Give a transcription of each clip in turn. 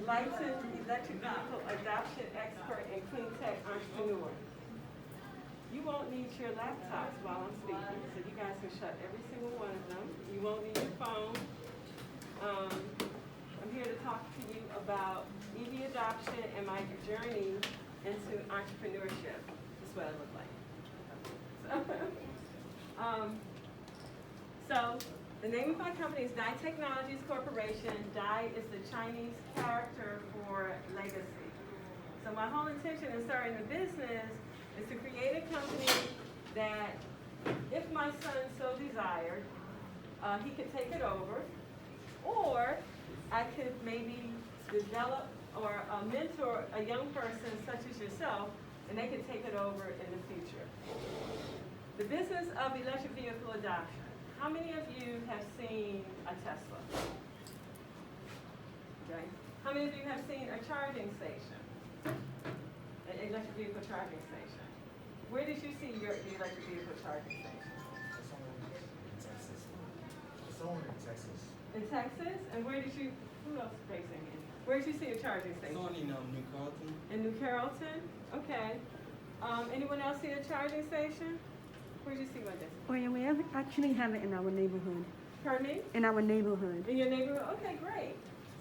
licensed electric vehicle adoption expert and clean tech entrepreneur. You won't need your laptops while I'm speaking, so you guys can shut every single one of them. You won't need your phone. I'm here to talk to you about EV adoption and my journey into entrepreneurship. That's what I look like. So the name of my company is Dye Technologies Corporation. Dye is the Chinese character for legacy. So my whole intention in starting the business is to create a company that, if my son so desired, he could take it over, or I could maybe develop or mentor a young person such as yourself, and they could take it over in the future. The business of electric vehicle adoption. How many of you have seen a Tesla? Okay. How many of you have seen a charging station? An electric vehicle charging station. Where did you see the electric vehicle charging station? Somewhere in Texas. In Texas? And where did you, who else is racing in? Where did you see a charging station? Someone in New Carlton. In New Carrollton? Okay. Anyone else see a charging station? Where did you see one this? Well, yeah, we actually have it in our neighborhood. Pardon me? In our neighborhood. In your neighborhood? Okay, great.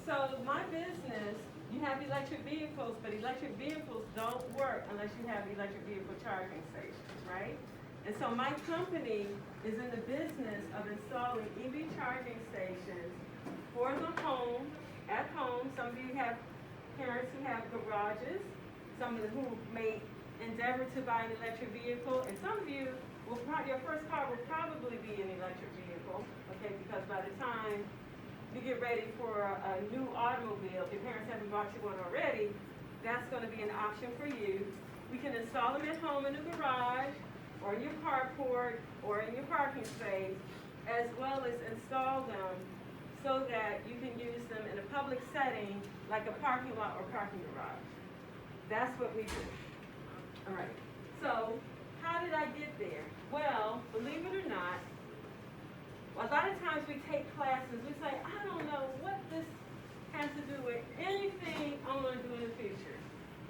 So my business, you have electric vehicles, but electric vehicles don't work unless you have electric vehicle charging stations, right? And so my company is in the business of installing EV charging stations for the home, at home. Some of you have parents who have garages, some of you who may endeavor to buy an electric vehicle, and some of you will your first car will probably be an electric vehicle, okay, because by the time you get ready for a new automobile, if your parents haven't bought you one already, that's going to be an option for you. We can install them at home in the garage, or in your carport, or in your parking space, as well as install them so that you can use them in a public setting like a parking lot or parking garage. That's what we do. All right. So how did I get there? Well, believe it or not, a lot of times we take classes, we say, I don't know what this has to do with anything I want to do in the future.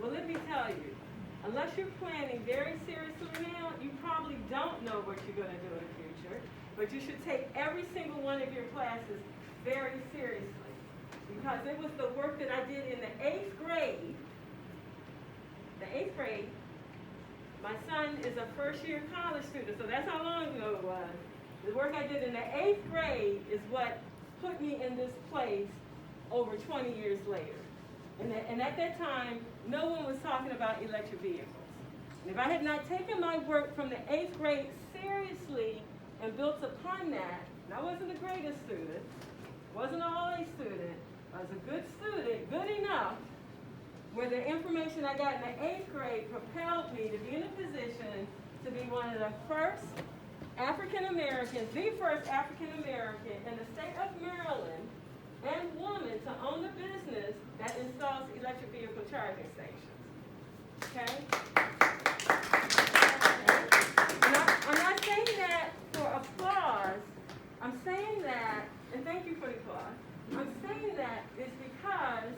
Well, let me tell you, unless you're planning very seriously now, you probably don't know what you're going to do in the future, but you should take every single one of your classes very seriously, because it was the work that I did in the 8th grade. The 8th grade, my son is a first-year college student, so that's how long ago it was. The work I did in the 8th grade is what put me in this place over 20 years later. And at that time, no one was talking about electric vehicles. And if I had not taken my work from the 8th grade seriously and built upon that, and I wasn't the greatest student, wasn't an all-A student, I was a good student, good enough, where the information I got in the 8th grade propelled me to be in a position to be one of the first African-Americans, the first African-American in the state of Maryland and woman to own a business that installs electric vehicle charging stations. Okay? I'm not saying that for applause. I'm saying that, and thank you for the applause, I'm saying that is because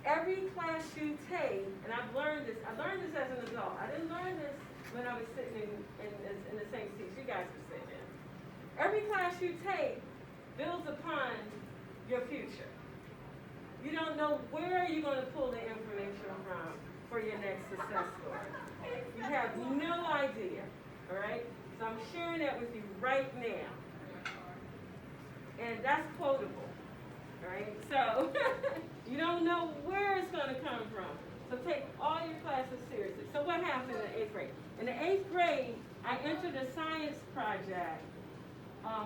every class you take, and I learned this as an adult. I didn't learn this when I was sitting in the same seats you guys were sitting in. Every class you take builds upon your future. You don't know where you're going to pull the information from for your next success story. You have no idea, all right? So I'm sharing that with you right now. And that's quotable. All right, so you don't know where it's going to come from. So take all your classes seriously. So what happened in the 8th grade? In the 8th grade, I entered a science project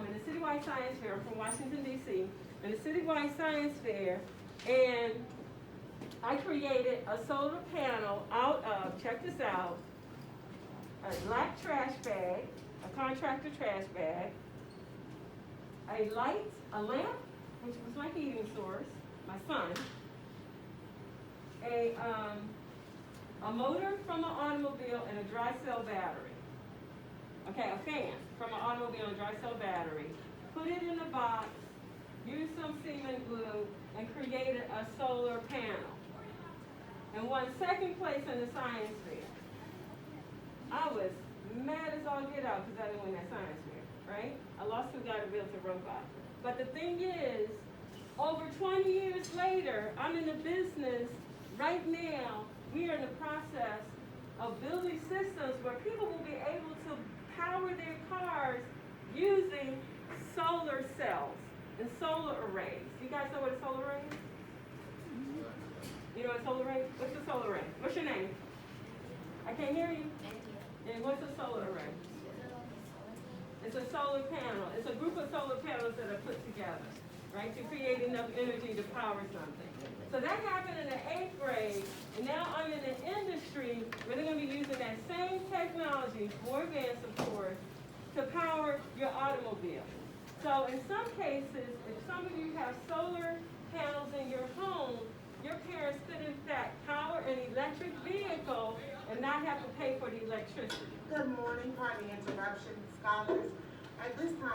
in the Citywide Science Fair from Washington, D.C., in the Citywide Science Fair, and I created a solar panel out of, check this out, a black trash bag, a contractor trash bag, a light, a lamp, which was my heating source, my son, a motor from an automobile and a dry cell battery. Okay, a fan from an automobile and dry cell battery. Put it in a box, use some cement glue, and create created a solar panel and won second place in the science fair. I was mad as all get out because I didn't win that science fair, right? I lost to a guy that built a robot. But the thing is, over 20 years later, I'm in the business right now. We are in the process of building systems where people will be able to power their cars using solar cells and solar arrays. You guys know what a solar array is? You know what a solar array is? What's a solar array? What's your name? I can't hear you. And what's a solar array? It's a solar panel. It's a group of solar panels that are put together, right, to create enough energy to power something. So that happened in the 8th grade, and now I'm in the industry where they're going to be using that same technology, more advanced of course, to power your automobile. So in some cases, if some of you have solar panels in your home, your parents could in fact power an electric vehicle and not have to pay for the electricity. Good morning, pardon the interruption, scholars. At this time,